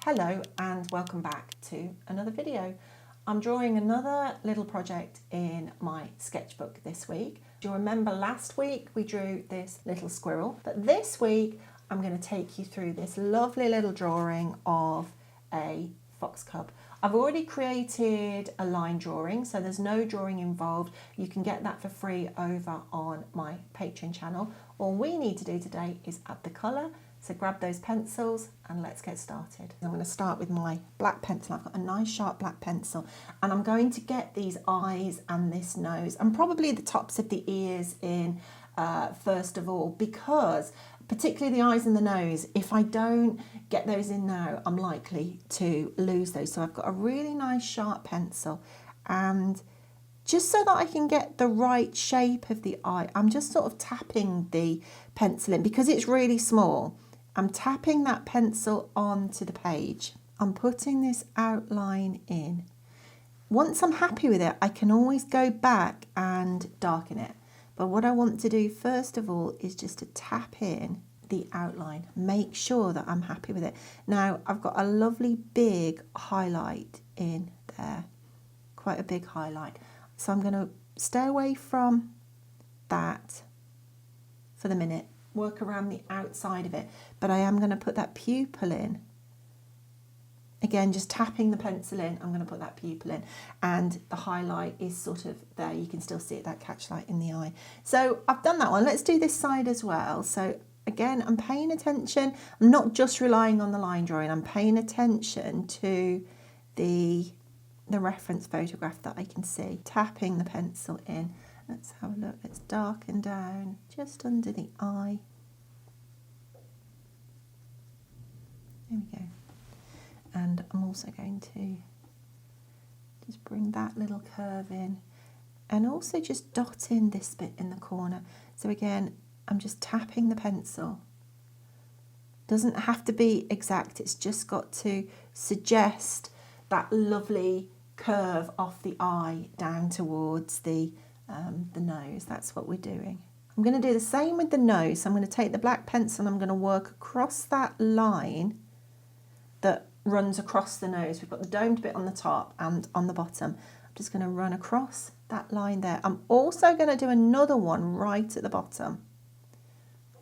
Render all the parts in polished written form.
Hello and welcome back to another video. I'm drawing another little project in my sketchbook this week. Do you remember last week we drew this little squirrel? But this week I'm going to take you through this lovely little drawing of a fox cub. I've already created a line drawing, so there's no drawing involved. You can get that for free over on my Patreon channel. All we need to do today is add the colour. So grab those pencils and let's get started. I'm going to start with my black pencil. I've got a nice sharp black pencil and I'm going to get these eyes and this nose and probably the tops of the ears in first of all, because particularly the eyes and the nose, if I don't get those in now, I'm likely to lose those. So I've got a really nice sharp pencil, and just so that I can get the right shape of the eye, I'm just sort of tapping the pencil in because it's really small. I'm tapping that pencil onto the page. I'm putting this outline in. Once I'm happy with it, I can always go back and darken it. But what I want to do first of all is just to tap in the outline. Make sure that I'm happy with it. Now, I've got a lovely big highlight in there. Quite a big highlight. So I'm going to stay away from that for the minute. Work around the outside of it, but I am going to put that pupil in. Again, just tapping the pencil in, I'm going to put that pupil in, and the highlight is sort of there. You can still see it, that catch light in the eye. So I've done that one. Let's do this side as well. So again, I'm paying attention. I'm not just relying on the line drawing. I'm paying attention to the reference photograph that I can see. Tapping the pencil in. Let's have a look. Let's darken down just under the eye. There we go. And I'm also going to just bring that little curve in and also just dot in this bit in the corner. So again, I'm just tapping the pencil. Doesn't have to be exact. It's just got to suggest that lovely curve off the eye down towards the nose. That's what we're doing. I'm going to do the same with the nose. So I'm going to take the black pencil and I'm going to work across that line that runs across the nose. We've got the domed bit on the top and on the bottom. I'm just going to run across that line there. I'm also going to do another one right at the bottom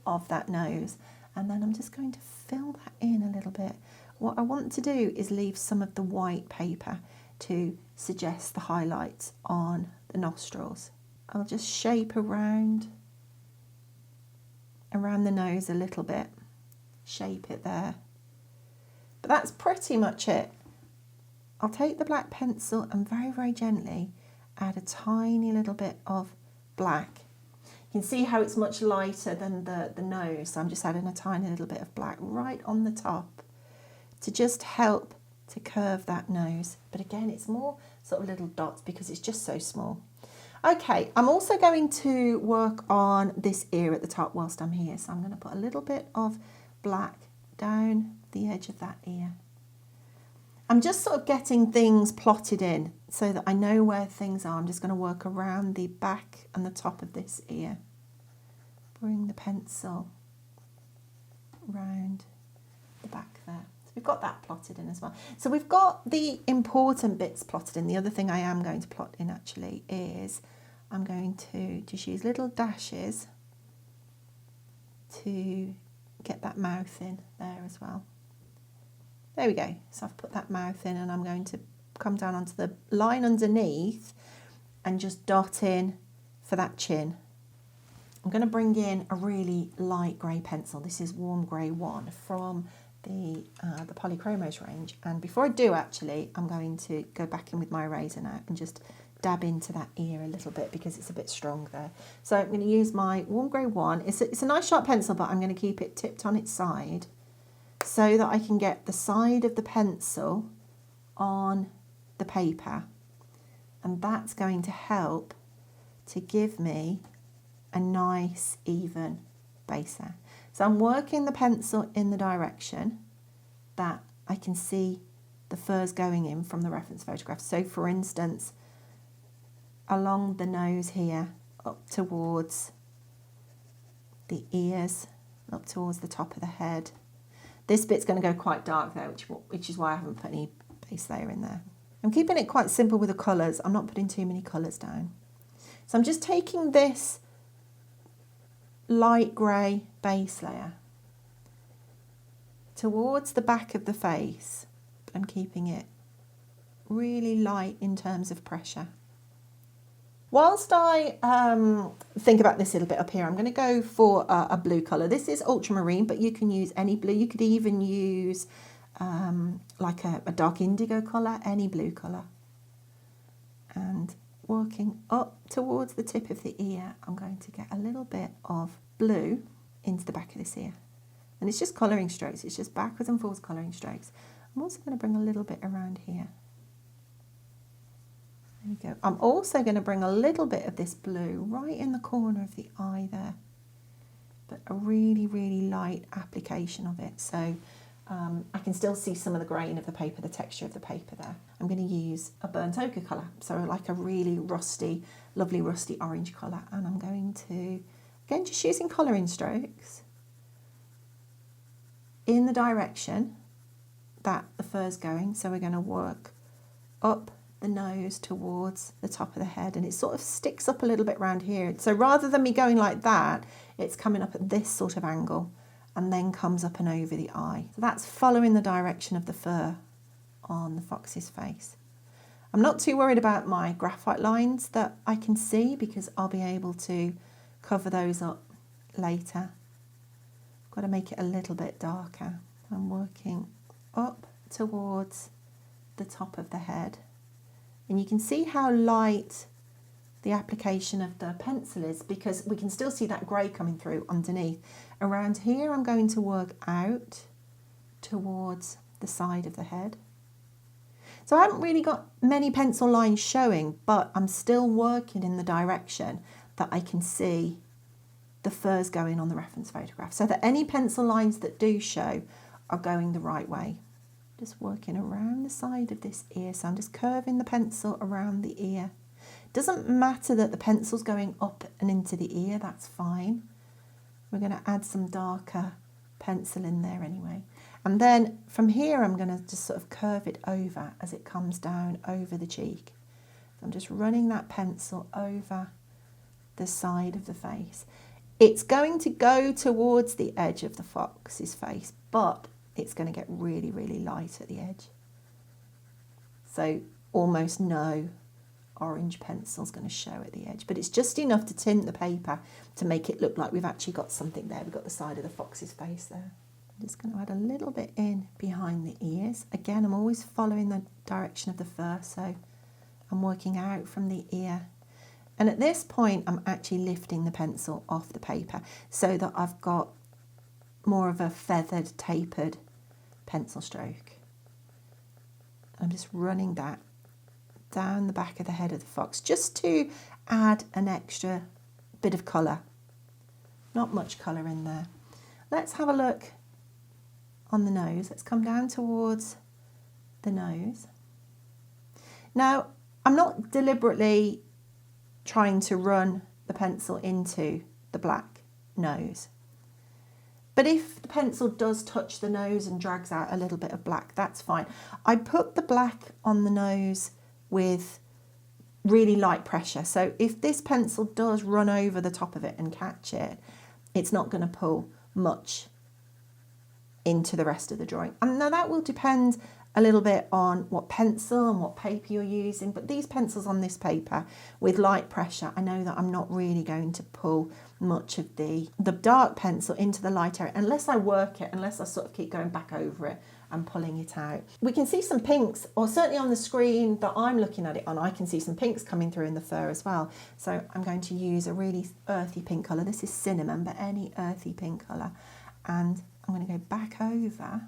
of that nose, and then I'm just going to fill that in a little bit. What I want to do is leave some of the white paper to suggest the highlights on the nostrils. I'll just shape around the nose a little bit, shape it there. But that's pretty much it. I'll take the black pencil and very, very gently add a tiny little bit of black. You can see how it's much lighter than the nose, so I'm just adding a tiny little bit of black right on the top to just help to curve that nose. But again, it's more sort of little dots because it's just so small. Okay, I'm also going to work on this ear at the top whilst I'm here. So I'm going to put a little bit of black down the edge of that ear. I'm just sort of getting things plotted in so that I know where things are. I'm just going to work around the back and the top of this ear. Bring the pencil round the back there. We've got that plotted in as well. So we've got the important bits plotted in. The other thing I am going to plot in actually is I'm going to just use little dashes to get that mouth in there as well. There we go. So I've put that mouth in and I'm going to come down onto the line underneath and just dot in for that chin. I'm going to bring in a really light grey pencil. This is Warm Grey 1 from the Polychromos range, and before I do actually I'm going to go back in with my eraser now and just dab into that ear a little bit because it's a bit strong there. So I'm going to use my Warm Grey 1. It's a nice sharp pencil, but I'm going to keep it tipped on its side so that I can get the side of the pencil on the paper, and that's going to help to give me a nice even base there. So I'm working the pencil in the direction that I can see the furs going in from the reference photograph. So for instance, along the nose here, up towards the ears, up towards the top of the head. This bit's going to go quite dark there, which is why I haven't put any base layer in there. I'm keeping it quite simple with the colours. I'm not putting too many colours down. So I'm just taking this light grey base layer towards the back of the face, but I'm keeping it really light in terms of pressure. Whilst I think about this little bit up here, I'm going to go for a blue colour. This is ultramarine, but you can use any blue. You could even use like a dark indigo colour, any blue colour. And working up towards the tip of the ear, I'm going to get a little bit of blue into the back of this ear. And it's just colouring strokes. It's just backwards and forwards colouring strokes. I'm also going to bring a little bit around here. There you go. I'm also going to bring a little bit of this blue right in the corner of the eye there, but a really, really light application of it. So I can still see some of the grain of the paper, the texture of the paper there. I'm going to use a burnt ochre colour, so like a really rusty, lovely rusty orange colour. And I'm going to, again, just using colouring strokes in the direction that the fur's going. So we're going to work up the nose towards the top of the head, and it sort of sticks up a little bit around here. So rather than me going like that, it's coming up at this sort of angle and then comes up and over the eye. So that's following the direction of the fur on the fox's face. I'm not too worried about my graphite lines that I can see because I'll be able to cover those up later. I've got to make it a little bit darker. I'm working up towards the top of the head. And you can see how light the application of the pencil is because we can still see that grey coming through underneath. Around here I'm going to work out towards the side of the head. So I haven't really got many pencil lines showing, but I'm still working in the direction that I can see the furs going on the reference photograph, so that any pencil lines that do show are going the right way. Just working around the side of this ear, so I'm just curving the pencil around the ear. It doesn't matter that the pencil's going up and into the ear, that's fine. We're going to add some darker pencil in there anyway. And then from here I'm going to just sort of curve it over as it comes down over the cheek. So I'm just running that pencil over the side of the face. It's going to go towards the edge of the fox's face, but it's going to get really, really light at the edge. So almost no orange pencil is going to show at the edge, but it's just enough to tint the paper to make it look like we've actually got something there. We've got the side of the fox's face there. I'm just going to add a little bit in behind the ears. Again, I'm always following the direction of the fur, so I'm working out from the ear. And at this point, I'm actually lifting the pencil off the paper so that I've got more of a feathered, tapered pencil stroke. I'm just running that down the back of the head of the fox just to add an extra bit of colour. Not much colour in there. Let's have a look on the nose. Let's come down towards the nose. Now, I'm not deliberately trying to run the pencil into the black nose. But if the pencil does touch the nose and drags out a little bit of black, that's fine. I put the black on the nose with really light pressure. So if this pencil does run over the top of it and catch it, it's not going to pull much into the rest of the drawing. And now that will depend a little bit on what pencil and what paper you're using, but these pencils on this paper with light pressure, I know that I'm not really going to pull much of the dark pencil into the light area unless I work it, unless I sort of keep going back over it and pulling it out. We can see some pinks, or certainly on the screen that I'm looking at it on, I can see some pinks coming through in the fur as well. So I'm going to use a really earthy pink colour. This is cinnamon, but any earthy pink colour. And I'm going to go back over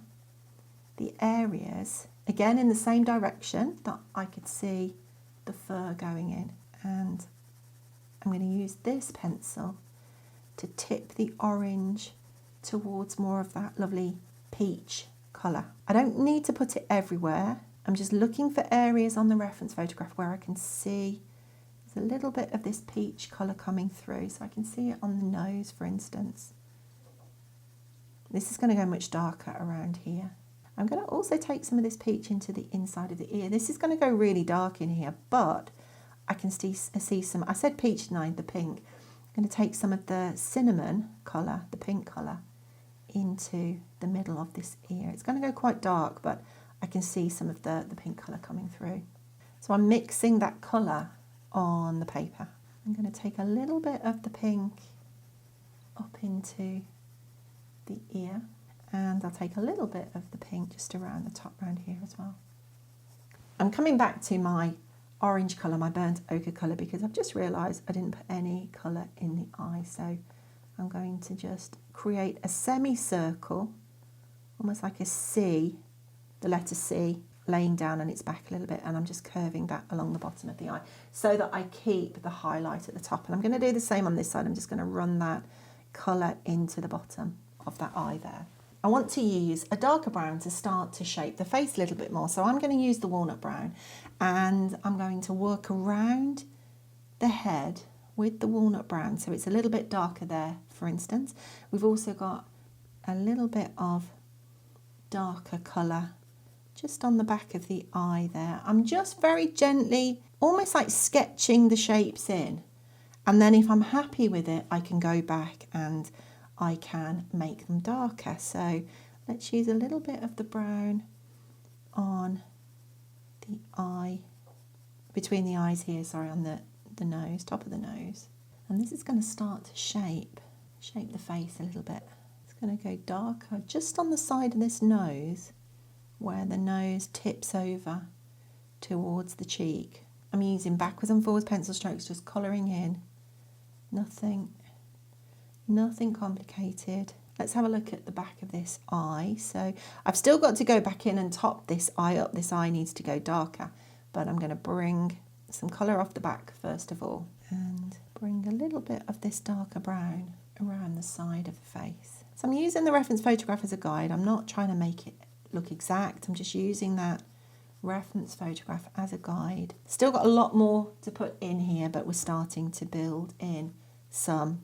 the areas, again in the same direction that I could see the fur going in. And I'm going to use this pencil to tip the orange towards more of that lovely peach colour. I don't need to put it everywhere. I'm just looking for areas on the reference photograph where I can see there's a little bit of this peach colour coming through. So I can see it on the nose, for instance. This is going to go much darker around here. I'm going to also take some of this peach into the inside of the ear. This is going to go really dark in here, but I can see some, I said peach tonight, the pink. I'm going to take some of the cinnamon colour, the pink colour, into the middle of this ear. It's going to go quite dark, but I can see some of the pink colour coming through. So I'm mixing that colour on the paper. I'm going to take a little bit of the pink up into the ear, and I'll take a little bit of the pink just around the top round here as well. I'm coming back to my orange colour, my burnt ochre colour, because I've just realised I didn't put any colour in the eye. So I'm going to just create a semicircle, almost like a C, the letter C, laying down on its back a little bit, and I'm just curving that along the bottom of the eye so that I keep the highlight at the top. And I'm going to do the same on this side. I'm just going to run that colour into the bottom of that eye there. I want to use a darker brown to start to shape the face a little bit more. So I'm going to use the walnut brown, and I'm going to work around the head with the walnut brown. So it's a little bit darker there, for instance. We've also got a little bit of darker colour just on the back of the eye there. I'm just very gently, almost like sketching the shapes in. And then if I'm happy with it, I can go back and I can make them darker. So let's use a little bit of the brown on the eye, between the eyes here, sorry, on the nose, top of the nose. And this is going to start to shape the face a little bit. It's going to go darker just on the side of this nose, where the nose tips over towards the cheek. I'm using backwards and forwards pencil strokes, just colouring in. Nothing complicated. Let's have a look at the back of this eye. So I've still got to go back in and top this eye up. This eye needs to go darker, but I'm going to bring some colour off the back first of all, and bring a little bit of this darker brown around the side of the face. So I'm using the reference photograph as a guide. I'm not trying to make it look exact. I'm just using that reference photograph as a guide. Still got a lot more to put in here, but we're starting to build in some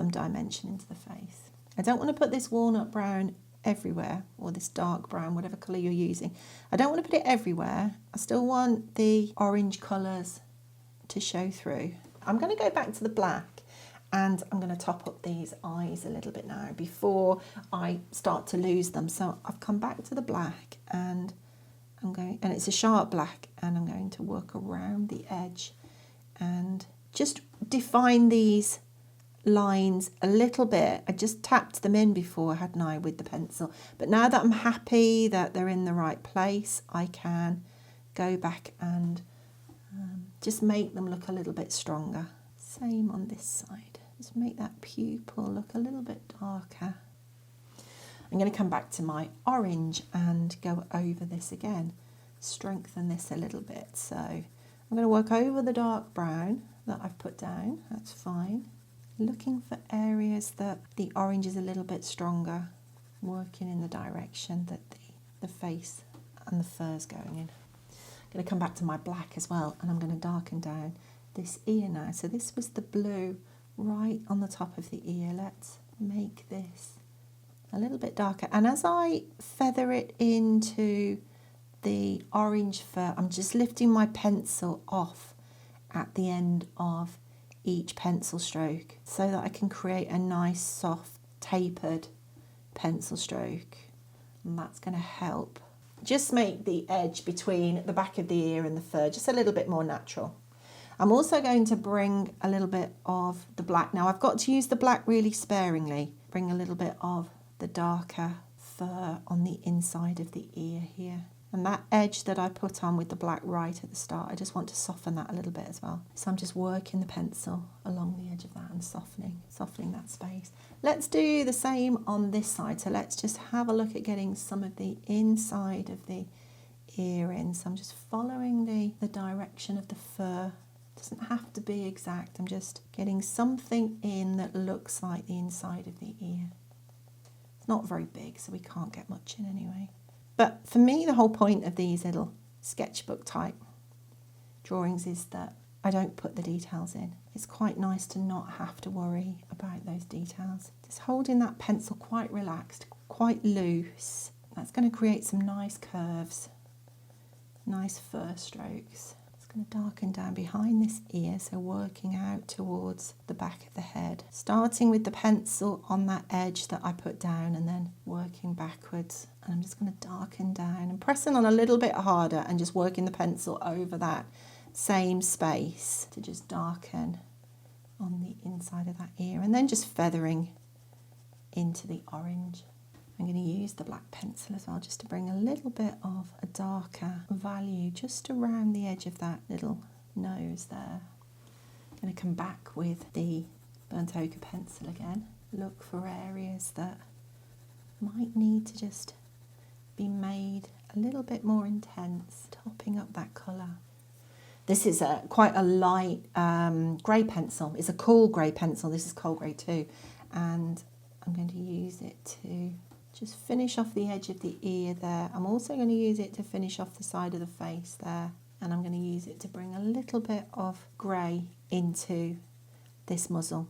dimension into the face. I don't want to put this walnut brown everywhere, or this dark brown, whatever colour you're using. I don't want to put it everywhere. I still want the orange colours to show through. I'm going to go back to the black, and I'm going to top up these eyes a little bit now before I start to lose them. So I've come back to the black, and and it's a sharp black, and I'm going to work around the edge and just define these lines a little bit. I just tapped them in before, hadn't I, with the pencil, but now that I'm happy that they're in the right place, I can go back and just make them look a little bit stronger. Same on this side, just make that pupil look a little bit darker. I'm going to come back to my orange and go over this again, strengthen this a little bit. So I'm going to work over the dark brown that I've put down, that's fine. Looking for areas that the orange is a little bit stronger, working in the direction that the face and the fur is going in. I'm going to come back to my black as well, and I'm going to darken down this ear now. So this was the blue right on the top of the ear. Let's make this a little bit darker. And as I feather it into the orange fur, I'm just lifting my pencil off at the end of each pencil stroke so that I can create a nice soft tapered pencil stroke, and that's going to help just make the edge between the back of the ear and the fur just a little bit more natural. I'm also going to bring a little bit of the black. Now I've got to use the black really sparingly. Bring a little bit of the darker fur on the inside of the ear here. And that edge that I put on with the black right at the start, I just want to soften that a little bit as well. So I'm just working the pencil along the edge of that and softening that space. Let's do the same on this side. So let's just have a look at getting some of the inside of the ear in. So I'm just following the direction of the fur. It doesn't have to be exact. I'm just getting something in that looks like the inside of the ear. It's not very big, so we can't get much in anyway. But for me, the whole point of these little sketchbook type drawings is that I don't put the details in. It's quite nice to not have to worry about those details. Just holding that pencil quite relaxed, quite loose. That's going to create some nice curves, nice fur strokes. It's going to darken down behind this ear, so working out towards the back of the head. Starting with the pencil on that edge that I put down and then working backwards. And I'm just going to darken down and pressing on a little bit harder and just working the pencil over that same space to just darken on the inside of that ear, and then just feathering into the orange. I'm going to use the black pencil as well just to bring a little bit of a darker value just around the edge of that little nose there. I'm going to come back with the burnt ochre pencil again. Look for areas that might need to just be made a little bit more intense, topping up that colour. This is quite a light grey pencil. It's a cool grey pencil. This is coal grey too. And I'm going to use it to just finish off the edge of the ear there. I'm also going to use it to finish off the side of the face there. And I'm going to use it to bring a little bit of grey into this muzzle.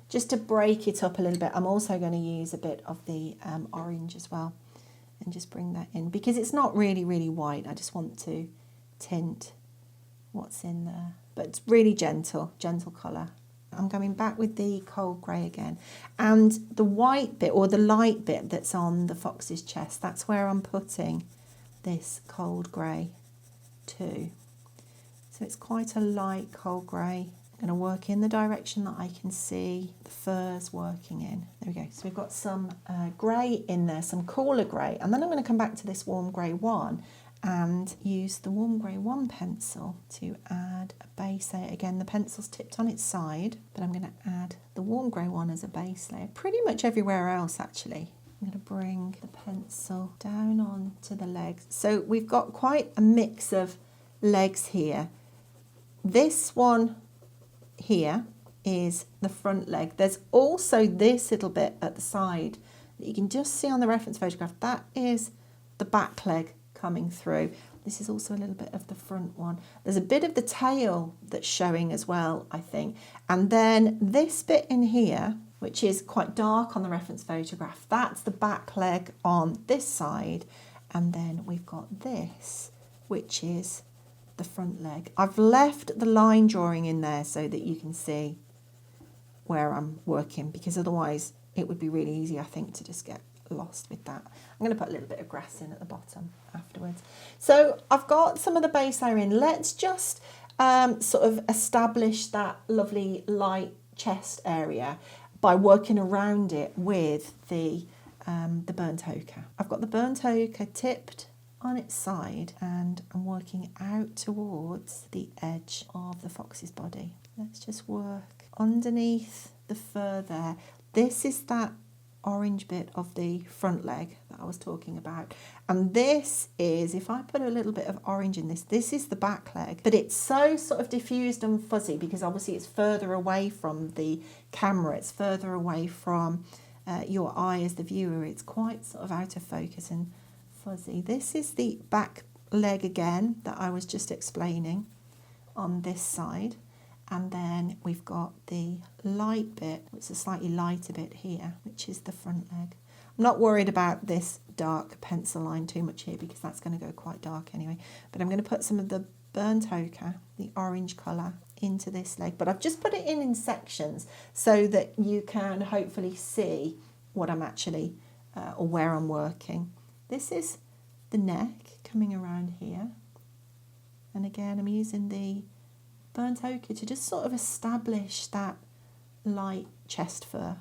Just to break it up a little bit, I'm also going to use a bit of the orange as well. And just bring that in. Because it's not really, really white. I just want to tint what's in there, but it's really gentle colour. I'm going back with the cold grey again, and the white bit or the light bit that's on the fox's chest, that's where I'm putting this cold grey too. So it's quite a light cold grey. I'm going to work in the direction that I can see the furs working in. There we go. So we've got some grey in there, some cooler grey, and then I'm going to come back to this warm grey one and use the warm grey 1 pencil to add a base layer. Again, the pencil's tipped on its side, but I'm going to add the warm grey one as a base layer, pretty much everywhere else actually. I'm going to bring the pencil down onto the legs. So we've got quite a mix of legs here. This one here is the front leg. There's also this little bit at the side that you can just see on the reference photograph. That is the back leg coming through. This is also a little bit of the front one. There's a bit of the tail that's showing as well, I think. And then this bit in here, which is quite dark on the reference photograph, that's the back leg on this side. And then we've got this, which is the front leg. I've left the line drawing in there so that you can see where I'm working, because otherwise it would be really easy, I think, to just get lost with that. I'm going to put a little bit of grass in at the bottom afterwards. So I've got some of the base layer in. Let's just sort of establish that lovely light chest area by working around it with the burnt ochre. I've got the burnt ochre tipped on its side and I'm working out towards the edge of the fox's body. Let's just work underneath the fur there. This is that orange bit of the front leg that I was talking about, and this is, if I put a little bit of orange in this is the back leg, but it's so sort of diffused and fuzzy because obviously it's further away from the camera, it's further away from your eye as the viewer, it's quite sort of out of focus and fuzzy. This is the back leg again that I was just explaining on this side. And then we've got the light bit, it's a slightly lighter bit here, which is the front leg. I'm not worried about this dark pencil line too much here because that's going to go quite dark anyway. But I'm going to put some of the burnt ochre, the orange colour, into this leg. But I've just put it in sections so that you can hopefully see what I'm actually, or where I'm working. This is the neck coming around here. And again, I'm using the burnt ochre to just sort of establish that light chest fur.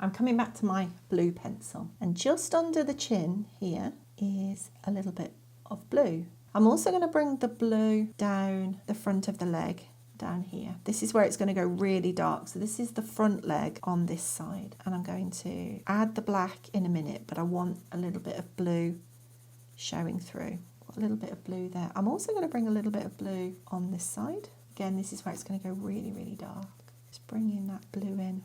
I'm coming back to my blue pencil, and just under the chin here is a little bit of blue. I'm also going to bring the blue down the front of the leg, down here. This is where it's going to go really dark. So this is the front leg on this side, and I'm going to add the black in a minute, but I want a little bit of blue showing through. Got a little bit of blue there. I'm also going to bring a little bit of blue on this side. Again, this is where it's going to go really, really dark. Just bringing that blue in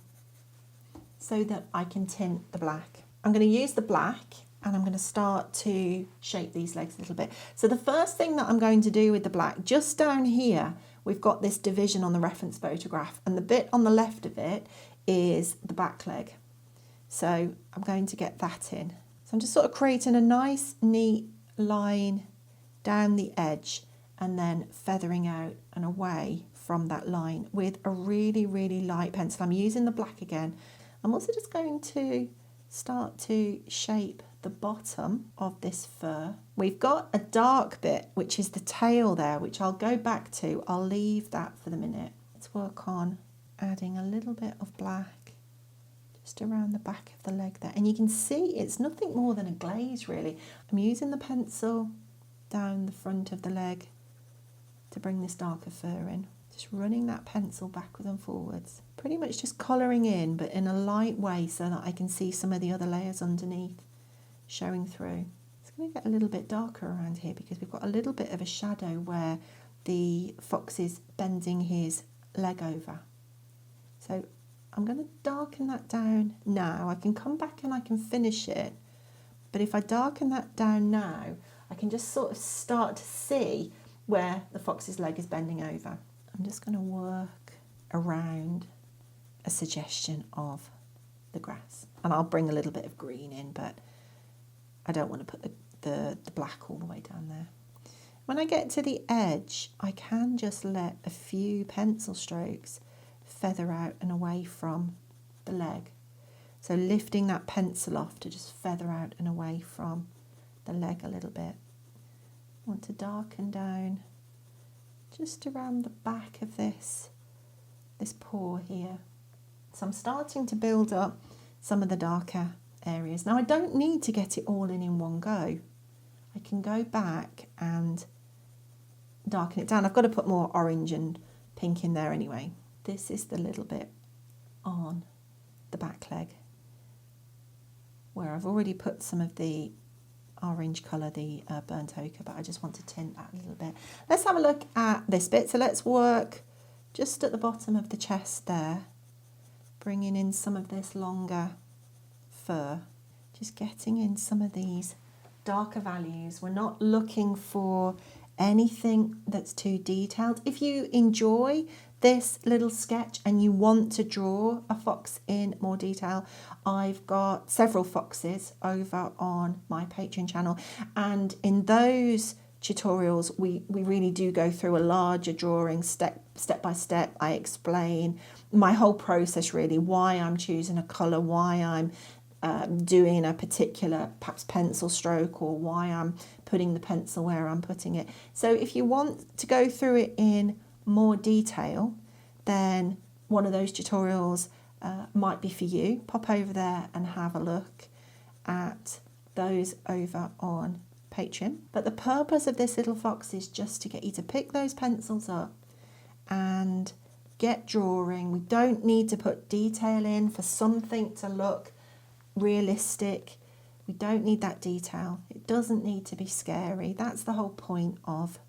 so that I can tint the black. I'm going to use the black and I'm going to start to shape these legs a little bit. So the first thing that I'm going to do with the black, just down here, we've got this division on the reference photograph, and the bit on the left of it is the back leg. So I'm going to get that in. So I'm just sort of creating a nice, neat line down the edge and then feathering out and away from that line with a really, really light pencil. I'm using the black again. I'm also just going to start to shape the bottom of this fur. We've got a dark bit, which is the tail there, which I'll go back to. I'll leave that for the minute. Let's work on adding a little bit of black just around the back of the leg there. And you can see it's nothing more than a glaze, really. I'm using the pencil down the front of the leg to bring this darker fur in. Just running that pencil backwards and forwards. Pretty much just colouring in, but in a light way so that I can see some of the other layers underneath showing through. It's going to get a little bit darker around here because we've got a little bit of a shadow where the fox is bending his leg over. So I'm going to darken that down now. I can come back and I can finish it, but if I darken that down now, I can just sort of start to see where the fox's leg is bending over. I'm just going to work around a suggestion of the grass, and I'll bring a little bit of green in, but I don't want to put the black all the way down there. When I get to the edge, I can just let a few pencil strokes feather out and away from the leg. So lifting that pencil off to just feather out and away from the leg a little bit. I want to darken down just around the back of this paw here. So I'm starting to build up some of the darker areas. Now I don't need to get it all in one go. I can go back and darken it down. I've got to put more orange and pink in there anyway. This is the little bit on the back leg where I've already put some of the orange colour, the burnt ochre, but I just want to tint that a little bit. Let's have a look at this bit. So let's work just at the bottom of the chest there, bringing in some of this longer fur, just getting in some of these darker values. We're not looking for anything that's too detailed. If you enjoy this little sketch and you want to draw a fox in more detail, I've got several foxes over on my Patreon channel, and in those tutorials we really do go through a larger drawing step by step. I explain my whole process, really, why I'm choosing a colour, why I'm doing a particular perhaps pencil stroke, or why I'm putting the pencil where I'm putting it. So if you want to go through it in more detail, then one of those tutorials might be for you. Pop over there and have a look at those over on Patreon. But the purpose of this little fox is just to get you to pick those pencils up and get drawing. We don't need to put detail in for something to look realistic. We don't need that detail. It doesn't need to be scary. That's the whole point of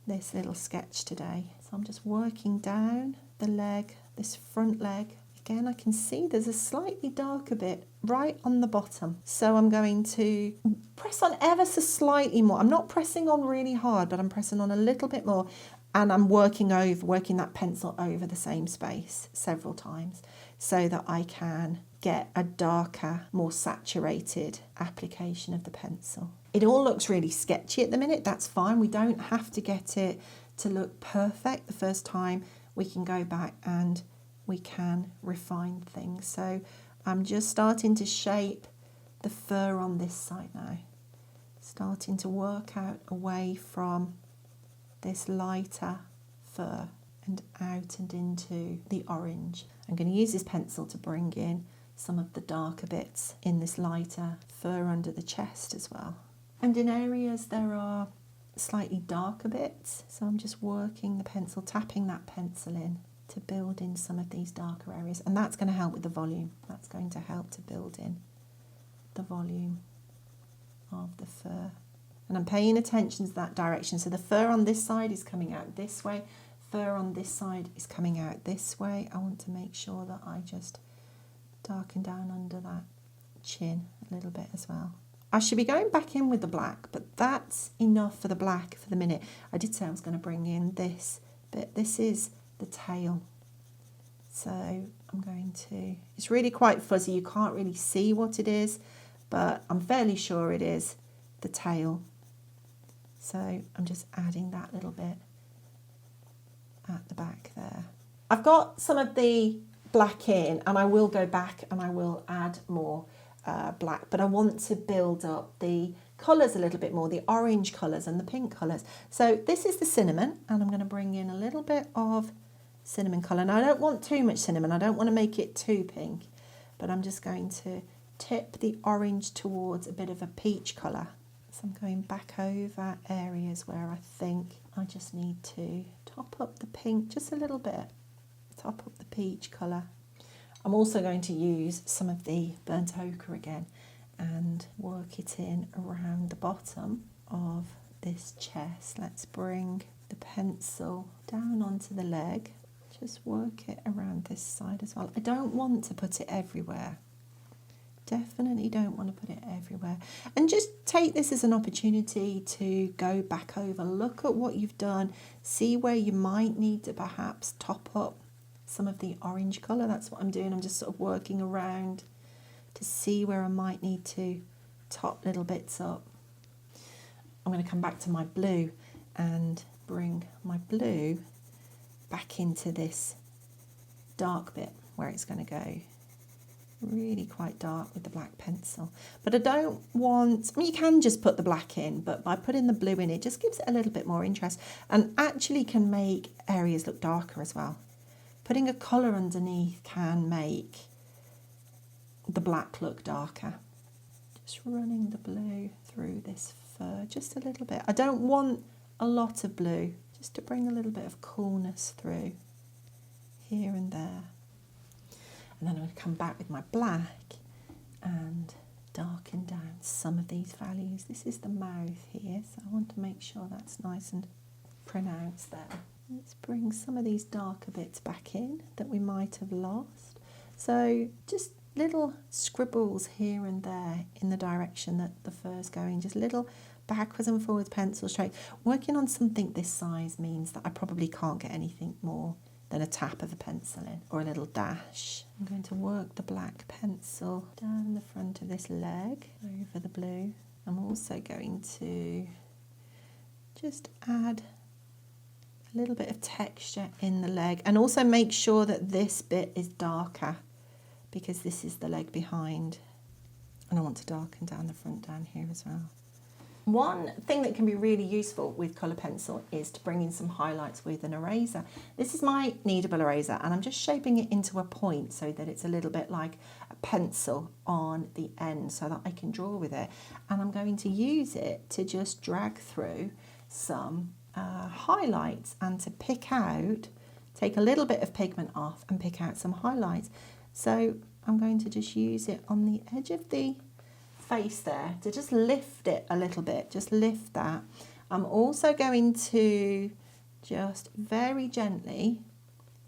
this little sketch today. So I'm just working down the leg, this front leg. Again, I can see there's a slightly darker bit right on the bottom. So I'm going to press on ever so slightly more. I'm not pressing on really hard, but I'm pressing on a little bit more. And I'm working that pencil over the same space several times so that I can get a darker, more saturated application of the pencil. It all looks really sketchy at the minute. That's fine. We don't have to get it to look perfect the first time. We can go back and we can refine things. So I'm just starting to shape the fur on this side now. Starting to work out away from this lighter fur and out and into the orange. I'm going to use this pencil to bring in some of the darker bits in this lighter fur under the chest as well. And in areas there are slightly darker bits, so I'm just working the pencil, tapping that pencil in to build in some of these darker areas, and that's going to help with the volume. That's going to help to build in the volume of the fur. And I'm paying attention to that direction. So the fur on this side is coming out this way, fur on this side is coming out this way. I want to make sure that I just darken down under that chin a little bit as well. I should be going back in with the black, but that's enough for the black for the minute. I did say I was going to bring in this bit. This is the tail. So I'm going to, it's really quite fuzzy. You can't really see what it is, but I'm fairly sure it is the tail. So I'm just adding that little bit at the back there. I've got some of the black in, and I will go back and I will add more black, but I want to build up the colours a little bit more, the orange colours and the pink colours. So this is the cinnamon, and I'm going to bring in a little bit of cinnamon colour. Now I don't want too much cinnamon, I don't want to make it too pink, but I'm just going to tip the orange towards a bit of a peach colour. So I'm going back over areas where I think I just need to top up the pink just a little bit, top up the peach colour. I'm also going to use some of the burnt ochre again and work it in around the bottom of this chest. Let's bring the pencil down onto the leg, just work it around this side as well. I don't want to put it everywhere. Definitely don't want to put it everywhere. And just take this as an opportunity to go back over, look at what you've done, see where you might need to perhaps top up some of the orange colour. That's what I'm doing. I'm just sort of working around to see where I might need to top little bits up. I'm going to come back to my blue and bring my blue back into this dark bit where it's going to go. Really quite dark with the black pencil. But I don't want, I mean, you can just put the black in, but by putting the blue in, it just gives it a little bit more interest and actually can make areas look darker as well. Putting a colour underneath can make the black look darker. Just running the blue through this fur just a little bit. I don't want a lot of blue, just to bring a little bit of coolness through here and there. And then I'm going to come back with my black and darken down some of these values. This is the mouth here, so I want to make sure that's nice and pronounced there. Let's bring some of these darker bits back in that we might have lost. So just little scribbles here and there in the direction that the fur's going, just little backwards and forwards pencil strokes. Working on something this size means that I probably can't get anything more than a tap of a pencil in or a little dash. I'm going to work the black pencil down the front of this leg over the blue. I'm also going to just add a little bit of texture in the leg and also make sure that this bit is darker because this is the leg behind, and I want to darken down the front down here as well. One thing that can be really useful with colour pencil is to bring in some highlights with an eraser. This is my kneadable eraser and I'm just shaping it into a point so that it's a little bit like a pencil on the end so that I can draw with it. And I'm going to use it to just drag through some highlights and to pick out, take a little bit of pigment off and pick out some highlights. So I'm going to just use it on the edge of the face there to just lift it a little bit, just lift that. I'm also going to just very gently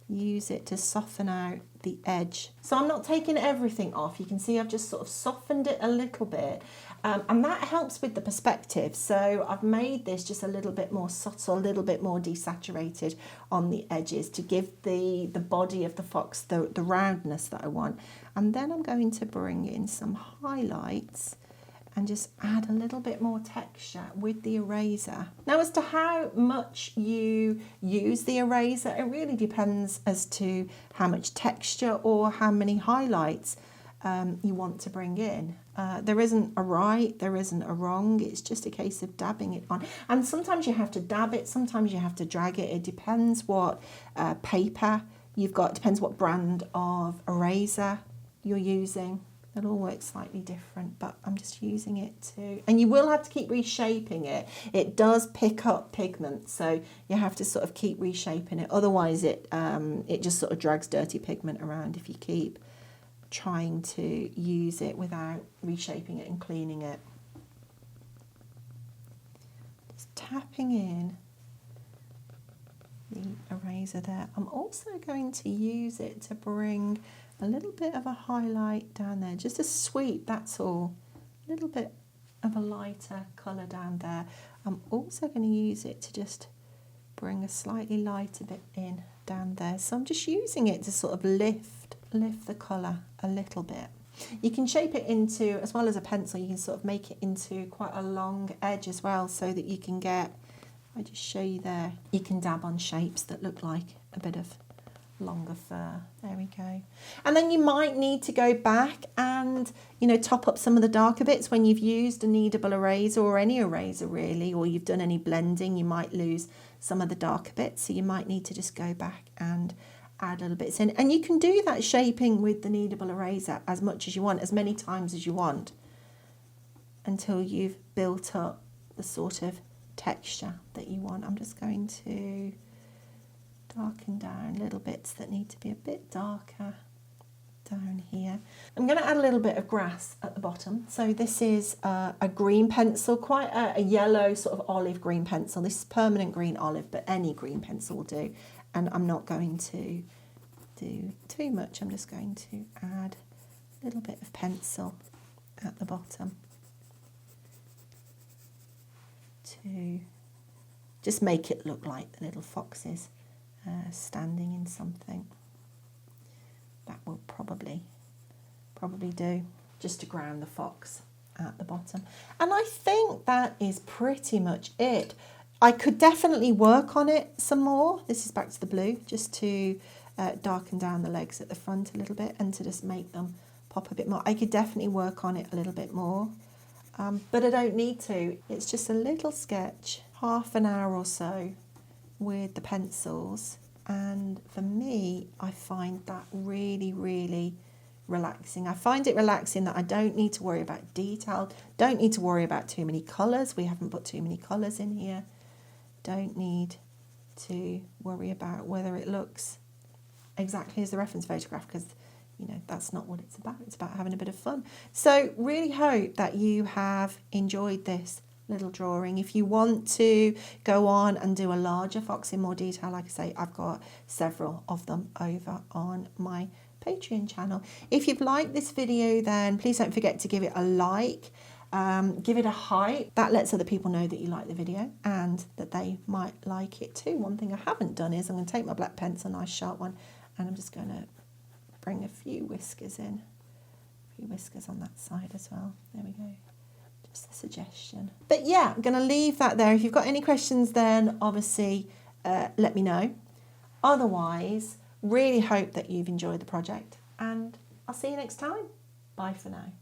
use it to soften out the edge. So I'm not taking everything off. You can see I've just sort of softened it a little bit and that helps with the perspective. So I've made this just a little bit more subtle, a little bit more desaturated on the edges to give the body of the fox the roundness that I want. And then I'm going to bring in some highlights and just add a little bit more texture with the eraser. Now, as to how much you use the eraser, it really depends as to how much texture or how many highlights you want to bring in. There isn't a right, there isn't a wrong, it's just a case of dabbing it on. And sometimes you have to dab it, sometimes you have to drag it. It depends what paper you've got, it depends what brand of eraser you're using. It all works slightly different, but I'm just using it to, and you will have to keep reshaping it. It does pick up pigment, so you have to sort of keep reshaping it. Otherwise it just sort of drags dirty pigment around if you keep trying to use it without reshaping it and cleaning it. Just tapping in the eraser there. I'm also going to use it to bring a little bit of a highlight down there, just a sweep, that's all. A little bit of a lighter colour down there. I'm also going to use it to just bring a slightly lighter bit in down there. So I'm just using it to sort of lift the colour a little bit. You can shape it into, as well as a pencil, you can sort of make it into quite a long edge as well, so that you can get, I just show you there, you can dab on shapes that look like a bit of longer fur. There we go. And then you might need to go back and, you know, top up some of the darker bits when you've used a kneadable eraser, or any eraser really, or you've done any blending. You might lose some of the darker bits, so you might need to just go back and add little bits in. And you can do that shaping with the kneadable eraser as much as you want, as many times as you want, until you've built up the sort of texture that you want. I'm just going to darken down little bits that need to be a bit darker down here. I'm going to add a little bit of grass at the bottom. So this is a green pencil, quite a yellow sort of olive green pencil. This is permanent green olive, but any green pencil will do. And I'm not going to do too much. I'm just going to add a little bit of pencil at the bottom to just make it look like the little foxes standing in something. That will probably do, just to ground the fox at the bottom. And I think that is pretty much it. I could definitely work on it some more. This is back to the blue, just to darken down the legs at the front a little bit and to just make them pop a bit more. I could definitely work on it a little bit more, but I don't need to. It's just a little sketch, half an hour or so with the pencils. And for me, I find that really, really relaxing. I find it relaxing that I don't need to worry about detail, don't need to worry about too many colours. We haven't put too many colours in here. Don't need to worry about whether it looks exactly as the reference photograph, because, you know, that's not what it's about. It's about having a bit of fun. So really hope that you have enjoyed this little drawing. If you want to go on and do a larger fox in more detail, like I say, I've got several of them over on my Patreon channel. If you've liked this video, then please don't forget to give it a like. Give it a hype. That lets other people know that you like the video and that they might like it too. One thing I haven't done is I'm going to take my black pencil, nice sharp one, and I'm just going to bring a few whiskers in. A few whiskers on that side as well. There we go. Just a suggestion. But yeah, I'm going to leave that there. If you've got any questions, then obviously let me know. Otherwise, really hope that you've enjoyed the project, and I'll see you next time. Bye for now.